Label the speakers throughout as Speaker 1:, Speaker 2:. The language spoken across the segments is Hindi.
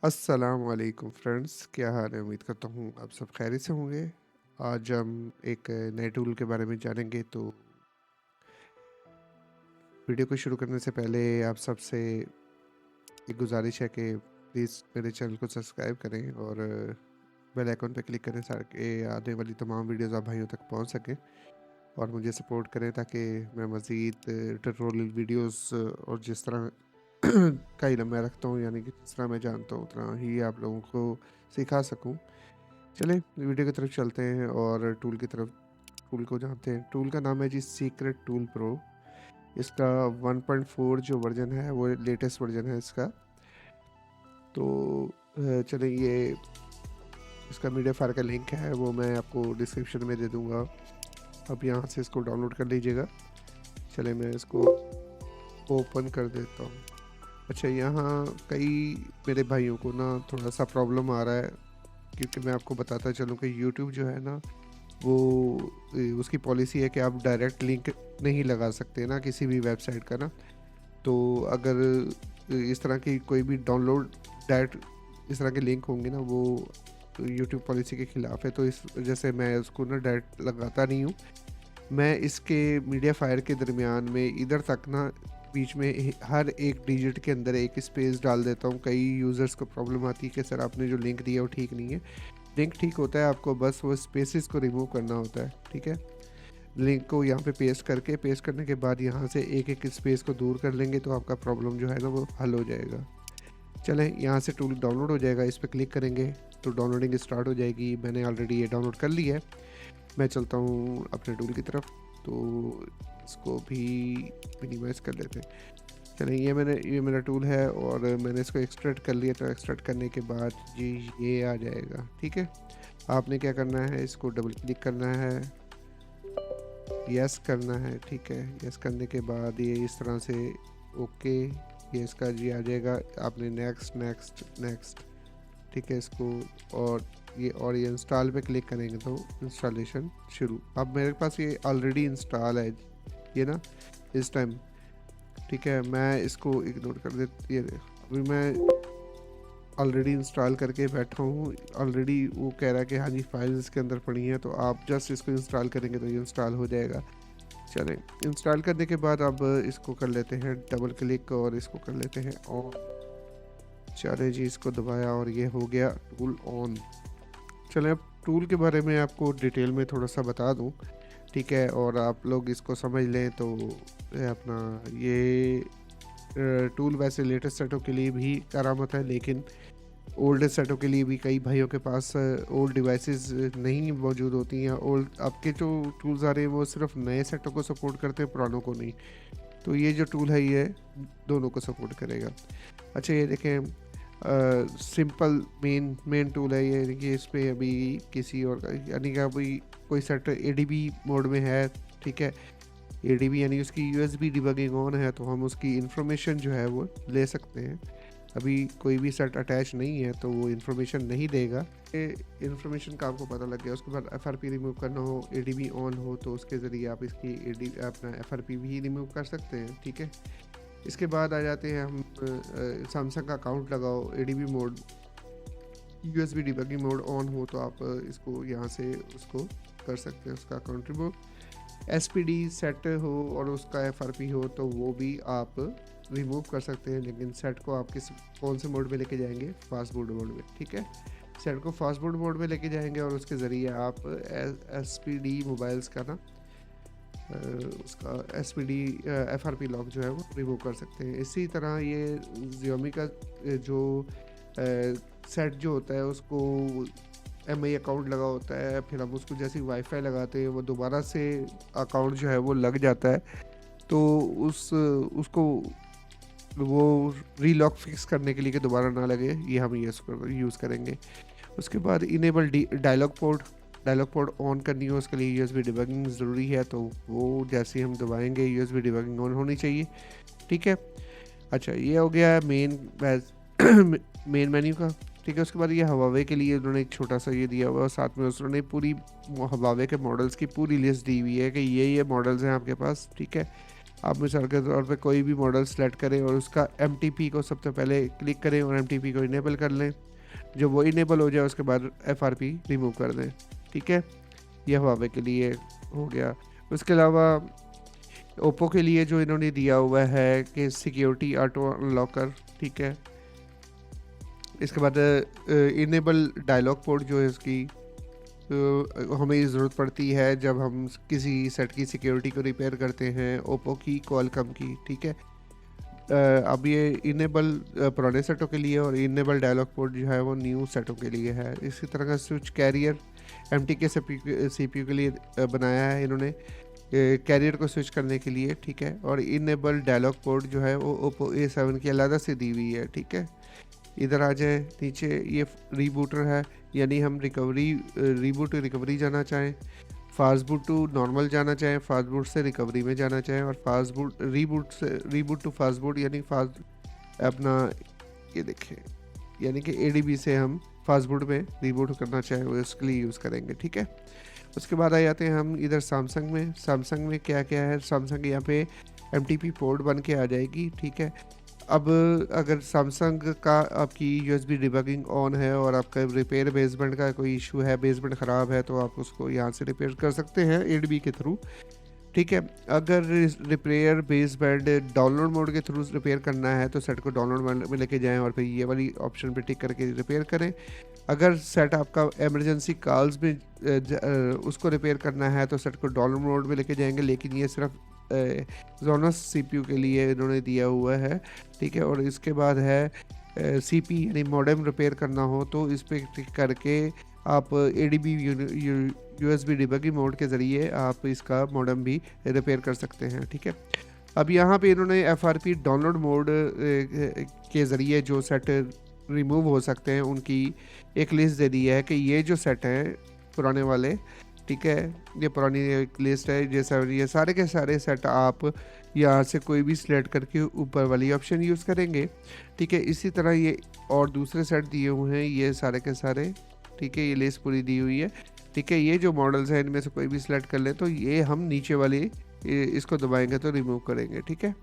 Speaker 1: अस्सलाम वालेकुम फ्रेंड्स, क्या हाल है? उम्मीद करता हूँ आप सब खैरियत से होंगे। आज हम एक नए टूल के बारे में जानेंगे, तो वीडियो को शुरू करने से पहले आप सबसे एक गुजारिश है कि प्लीज़ मेरे चैनल को सब्सक्राइब करें और बेल आइकन पे क्लिक करें ताकि आने वाली तमाम वीडियोज़ आप भाइयों तक पहुँच सकें और मुझे सपोर्ट करें ताकि मैं मज़ीद ट्यूटोरियल वीडियोज़ और जिस तरह का इल्म मैं रखता हूँ, यानी कि जिस तरह मैं जानता हूँ उतना ही आप लोगों को सिखा सकूँ। चलें वीडियो की तरफ चलते हैं और टूल को जानते हैं। टूल का नाम है जी सीक्रेट टूल प्रो। इसका 1.4 जो वर्ज़न है वो लेटेस्ट वर्ज़न है इसका। तो चलें ये इसका मीडिया फायर का लिंक है वो मैं आपको डिस्क्रिप्शन में दे दूँगा। आप यहाँ से इसको डाउनलोड कर लीजिएगा। चलें मैं इसको ओपन कर देता हूँ। अच्छा, यहाँ कई मेरे भाइयों को ना थोड़ा-सा प्रॉब्लम आ रहा है, क्योंकि मैं आपको बताता चलूँ कि यूट्यूब जो है ना वो उसकी पॉलिसी है कि आप डायरेक्ट लिंक नहीं लगा सकते ना किसी भी वेबसाइट का ना। तो अगर इस तरह की कोई भी डाउनलोड डायरेक्ट इस तरह के लिंक होंगे ना, वो यूट्यूब पॉलिसी के ख़िलाफ़ है, तो इस वजह से मैं उसको ना डायरेक्ट लगाता नहीं हूँ। मैं इसके मीडिया फायर के दरमियान में इधर तक ना बीच में हर एक डिजिट के अंदर एक स्पेस डाल देता हूँ। कई यूज़र्स को प्रॉब्लम आती है कि सर आपने जो लिंक दिया वो ठीक नहीं है। लिंक ठीक होता है, आपको बस वो स्पेसेस को रिमूव करना होता है, ठीक है। लिंक को यहाँ पे पेस्ट करने के बाद यहाँ से एक एक स्पेस को दूर कर लेंगे तो आपका प्रॉब्लम जो है ना वो हल हो जाएगा। चलें, यहाँ से टूल डाउनलोड हो जाएगा, इस पर क्लिक करेंगे तो डाउनलोडिंग स्टार्ट हो जाएगी। मैंने ऑलरेडी ये डाउनलोड कर ली है। मैं चलता हूँ अपने टूल की तरफ, तो इसको भी मिनिमाइज़ कर लेते हैं। चलिए, ये मेरा टूल है और मैंने इसको एक्सट्रैक्ट कर लिया। तो एक्सट्रैक्ट करने के बाद जी ये आ जाएगा, ठीक है। आपने क्या करना है, इसको डबल क्लिक करना है, यस करना है, ठीक है। यस करने के बाद ये इस तरह से ओके ये इसका जी आ जाएगा। आपने नेक्स्ट नेक्स्ट नेक्स्ट, ठीक है, इसको और ये इंस्टॉल पे क्लिक करेंगे तो इंस्टॉलेशन शुरू। अब मेरे पास ये ऑलरेडी इंस्टॉल है ये ना इस टाइम, ठीक है। मैं इसको इग्नोर कर देती है। अभी मैं ऑलरेडी इंस्टॉल करके बैठा हूँ। ऑलरेडी वो कह रहा है कि हाँ जी फाइल्स इसके अंदर पड़ी हैं, तो आप जस्ट इसको इंस्टॉल करेंगे तो ये इंस्टॉल हो जाएगा। चलें, इंस्टॉल करने के बाद अब इसको कर लेते हैं डबल क्लिक और इसको कर लेते हैं ऑन। चले जी, इसको दबाया और ये हो गया टूल ऑन। चलें, अब टूल के बारे में आपको डिटेल में थोड़ा सा बता दूं, ठीक है, और आप लोग इसको समझ लें। तो अपना ये टूल वैसे लेटेस्ट सेटों के लिए भी करामत है, लेकिन ओल्ड सेटों के लिए भी कई भाइयों के पास ओल्ड डिवाइसेस नहीं मौजूद होती हैं। ओल्ड आपके जो टूल्स आ रहे हैं वो सिर्फ नए सेटों को सपोर्ट करते हैं, पुरानों को नहीं। तो ये जो टूल है ये दोनों को सपोर्ट करेगा। अच्छा, ये देखें सिंपल मेन टूल है ये, यानी कि इस पे अभी किसी और यानी कि अभी कोई सेट एडीबी मोड में है, ठीक है। एडीबी यानी उसकी यूएसबी डिबगिंग ऑन है, तो हम उसकी इंफॉर्मेशन जो है वो ले सकते हैं। अभी कोई भी सेट अटैच नहीं है तो वो इन्फॉर्मेशन नहीं देगा। ये इन्फॉर्मेशन का आपको पता लग गया। उसके बाद एफआरपी रिमूव करना हो, एडीबी ऑन हो, तो उसके ज़रिए आप इसकी अपना एफआरपी भी रिमूव कर सकते हैं, ठीक है। इसके बाद आ जाते हैं हम सैमसंग का अकाउंट लगाओ, ADB mode, USB debugging mode on हो तो आप इसको यहाँ से उसको कर सकते हैं, उसका अकाउंट रिमूव। एसपीडी सेट हो और उसका एफआरपी हो तो वो भी आप रिमूव कर सकते हैं, लेकिन सेट को आप कौन से मोड में लेके जाएंगे, फास्ट बोर्ड मोड में, ठीक है। सेट को फास्ट बोर्ड मोड में लेके जाएंगे और उसके ज़रिए आप एसपीडी मोबाइल्स का ना उसका एसपीडी एफआरपी लॉक जो है वो रिमूव कर सकते हैं। इसी तरह ये Xiaomi का जो सेट जो होता है उसको एमआई अकाउंट लगा होता है, फिर हम उसको जैसे ही वाईफाई लगाते हैं वो दोबारा से अकाउंट जो है वो लग जाता है। तो उसको वो रीलॉक फिक्स करने के लिए कि दोबारा ना लगे, ये हम यूज़ करेंगे। उसके बाद इनेबल डायलॉग पोर्ट ऑन करनी हो, उसके लिए यूएसबी डिबगिंग ज़रूरी है, तो वो जैसे हम दबाएंगे यूएसबी डिबगिंग ऑन होनी चाहिए, ठीक है। अच्छा, ये हो गया मेन मेन मेन्यू का, ठीक है। उसके बाद ये हवावे के लिए उन्होंने एक छोटा सा ये दिया हुआ है, साथ में उन्होंने पूरी हवावे के मॉडल्स की पूरी लिस्ट दी हुई है कि ये मॉडल्स हैं आपके पास, ठीक है। आप मिसाल के तौर पे कोई भी मॉडल सेलेक्ट करें और उसका MTP को सबसे पहले क्लिक करें और MTP को इनेबल कर लें। जब वो इनेबल हो जाए उसके बाद FRP रिमूव कर दें। ठीक है, यह हुआवे के लिए हो गया। उसके अलावा ओप्पो के लिए जो इन्होंने दिया हुआ है कि सिक्योरिटी ऑटो अनलॉकर, ठीक है। इसके बाद इनेबल डायलॉग पोर्ट जो है इसकी हमें ज़रूरत पड़ती है जब हम किसी सेट की सिक्योरिटी को रिपेयर करते हैं, ओप्पो की, क्वालकॉम की, ठीक है। अब ये इनेबल पुराने सेटों के लिए और इनेबल डायलॉग पोर्ट जो है वो न्यू सेटों के लिए है। इसी तरह का स्विच कैरियर MT के CPU के लिए बनाया है इन्होंने, कैरियर को स्विच करने के लिए, ठीक है। और इनेबल डायलॉग पोर्ट जो है वो ओप्पो A7 की अलग से दी हुई है, ठीक है। इधर आ जाए नीचे, ये रीबूटर है, यानी हम रीबूट टू रिकवरी जाना चाहें, फास्ट बूट टू नॉर्मल जाना चाहें, फास्ट बूट से रिकवरी में जाना चाहें, और fast boot reboot to fast boot यानी फास्ट अपना ये देखें, यानी कि ADB से हम फास्ट बूट में रीबूट करना चाहें वो उसके लिए यूज़ करेंगे, ठीक है। उसके बाद आ जाते हैं हम इधर सैमसंग में क्या क्या है। सैमसंग यहाँ पे MTP पोर्ट बन के आ जाएगी, ठीक है। अब अगर सैमसंग का आपकी USB डिबगिंग ऑन है और आपका रिपेयर बेसबैंड का कोई इशू है, बेसबैंड ख़राब है, तो आप उसको यहाँ से रिपेयर कर सकते हैं ADB के थ्रू, ठीक है। अगर रिपेयर बेसबैंड डाउनलोड मोड के थ्रू रिपेयर करना है तो सेट को डाउनलोड में लेके जाएं और फिर ये वाली ऑप्शन पे टिक करके रिपेयर करें। अगर सेट आपका इमरजेंसी कॉल्स में उसको रिपेयर करना है तो सेट को डाउनलोड मोड में लेके जाएंगे, लेकिन ये सिर्फ Exynos CPU के लिए इन्होंने दिया हुआ है, ठीक है। और इसके बाद है CP यानी मॉडेम रिपेयर करना हो तो इस पर क्लिक करके आप ADB USB डिबगिंग मोड के ज़रिए आप इसका मॉडेम भी रिपेयर कर सकते हैं, ठीक है। अब यहाँ पे इन्होंने FRP डाउनलोड मोड के ज़रिए जो सेट रिमूव हो सकते हैं उनकी एक लिस्ट दे दी है कि ये जो सेट हैं पुराने वाले, ठीक है, ये पुरानी एक लिस्ट है, जैसा ये सारे के सारे सेट आप यहाँ से कोई भी सिलेक्ट करके ऊपर वाली ऑप्शन यूज़ करेंगे, ठीक है। इसी तरह ये और दूसरे सेट दिए हुए हैं, ये सारे के सारे, ठीक है, ये लिस्ट पूरी दी हुई है, ठीक है। ये जो मॉडल्स हैं इनमें से कोई भी सिलेक्ट कर लें तो ये हम नीचे वाली इसको दबाएंगे तो रिमूव करेंगे, ठीक है।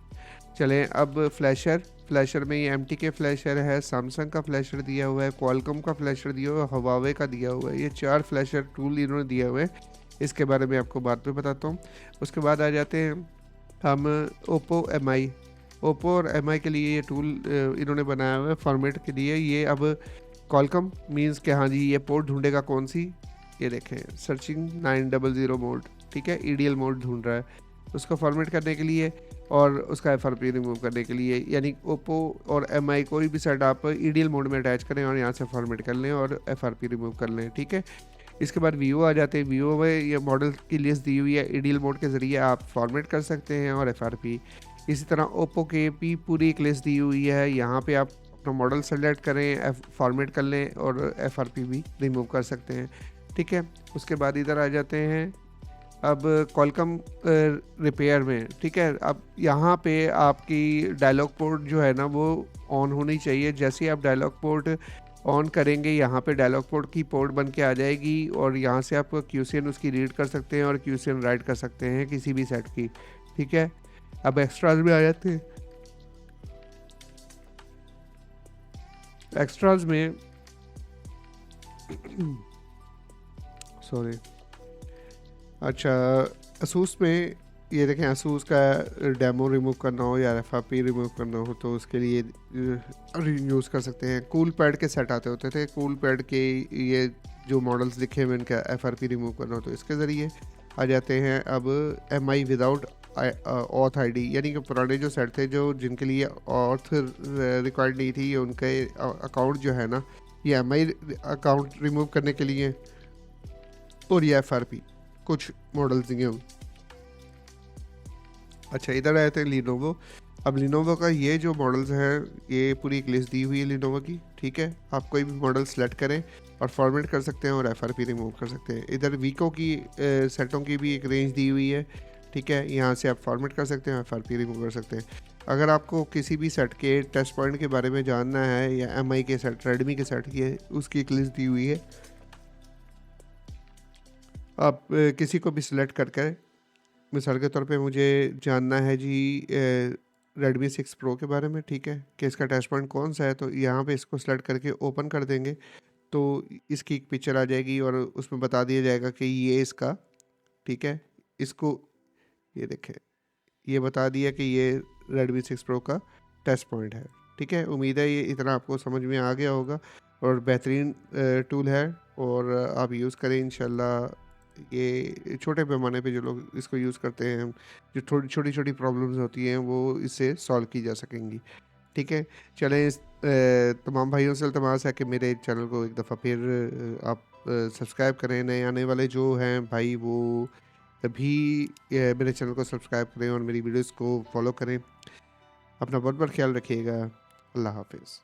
Speaker 1: चलें अब फ्लैशर में ये MT के फ्लैशर है, सैमसंग का फ्लैशर दिया हुआ है, क्वालकॉम का फ्लैशर दिया हुआ है, हवावे का दिया हुआ है। ये 4 फ्लैशर टूल इन्होंने दिए हुए हैं, इसके बारे में आपको बाद में बताता हूँ। उसके बाद आ जाते हैं हम ओप्पो और MI के लिए ये टूल इन्होंने बनाया हुआ है फॉर्मेट के लिए। ये अब क्वालकॉम मीन्स कि हाँ जी ये पोर्ट ढूंढेगा कौन सी, ये देखें सर्चिंग 900 मोड, ठीक है, EDL मोड ढूंढ रहा है उसको फॉर्मेट करने के लिए और उसका FRP रिमूव करने के लिए। यानी ओप्पो और MI कोई भी सेट आप EDL मोड में अटैच करें और यहाँ से फॉर्मेट कर लें और FRP रिमूव कर लें, ठीक है। इसके बाद Vivo आ जाते हैं। Vivo में ये मॉडल की लिस्ट दी हुई है, EDL मोड के ज़रिए आप फॉर्मेट कर सकते हैं और FRP। इसी तरह ओप्पो के भी पूरी एक लिस्ट दी हुई है, यहाँ पे आप अपना मॉडल सेलेक्ट करें, फॉर्मेट कर लें और FRP भी रिमूव कर सकते हैं, ठीक है। उसके बाद इधर आ जाते हैं अब क्वालकॉम रिपेयर में, ठीक है। अब यहाँ पे आपकी डायलॉग पोर्ट जो है ना वो ऑन होनी चाहिए। जैसे ही आप डायलॉग पोर्ट ऑन करेंगे यहाँ पे डायलॉग पोर्ट की पोर्ट बन के आ जाएगी और यहाँ से आप QCN उसकी रीड कर सकते हैं और QCN राइट कर सकते हैं किसी भी सेट की, ठीक है। अब एक्स्ट्राज में आ जाते हैं। एक्स्ट्राज में सॉरी, अच्छा, असूस में ये देखें, असूस का डेमो रिमूव करना हो या FRP रिमूव करना हो तो उसके लिए यूज़ कर सकते हैं। कूल पैड के सेट आते होते थे, कूल पैड के ये जो मॉडल्स दिखे हुए इनका FRP रिमूव करना हो तो इसके ज़रिए आ जाते हैं। अब MI विदाउट ऑथ ID, यानी कि पुराने जो सेट थे जो जिनके लिए ऑथ रिक्वायर्ड नहीं थी, ये उनके अकाउंट जो है ना ये MI अकाउंट रिमूव करने के लिए और ये FRP कुछ मॉडल्स दिए हों। अच्छा, इधर आए थे लिनोवो। अब लिनोवो का ये जो मॉडल्स हैं ये पूरी एक लिस्ट दी हुई है लिनोवो की, ठीक है। आप कोई भी मॉडल सेलेक्ट करें और फॉर्मेट कर सकते हैं और FRP रिमूव कर सकते हैं। इधर वीको की सेटों की भी एक रेंज दी हुई है, ठीक है। यहाँ से आप फॉर्मेट कर सकते हैं, FRP रिमूव कर सकते हैं। अगर आपको किसी भी सेट के टेस्ट पॉइंट के बारे में जानना है या MI के सेट, रेडमी के सेट की है, उसकी एक लिस्ट दी हुई है। आप किसी को भी सिलेक्ट करके मिसाल के तौर पे मुझे जानना है जी रेडमी 6 प्रो के बारे में, ठीक है, कि इसका टच पॉइंट कौन सा है, तो यहाँ पे इसको सेलेक्ट करके ओपन कर देंगे तो इसकी एक पिक्चर आ जाएगी और उसमें बता दिया जाएगा कि ये इसका, ठीक है, इसको ये देखें, ये बता दिया कि ये रेडमी 6 प्रो का टच पॉइंट है। ठीक है, उम्मीद है ये इतना आपको समझ में आ गया होगा और बेहतरीन टूल है और आप यूज़ करें इंशाल्लाह। ये छोटे पैमाने पे जो लोग इसको यूज़ करते हैं, जो थोड़ी छोटी छोटी प्रॉब्लम्स होती हैं वो इससे सॉल्व की जा सकेंगी। ठीक है, चलें तमाम भाइयों से इल्तमास है कि मेरे चैनल को एक दफ़ा फिर आप सब्सक्राइब करें। नए आने वाले जो हैं भाई वो भी मेरे चैनल को सब्सक्राइब करें और मेरी वीडियोस को फॉलो करें। अपना बहुत बहुत ख्याल रखिएगा। अल्लाह हाफिज़।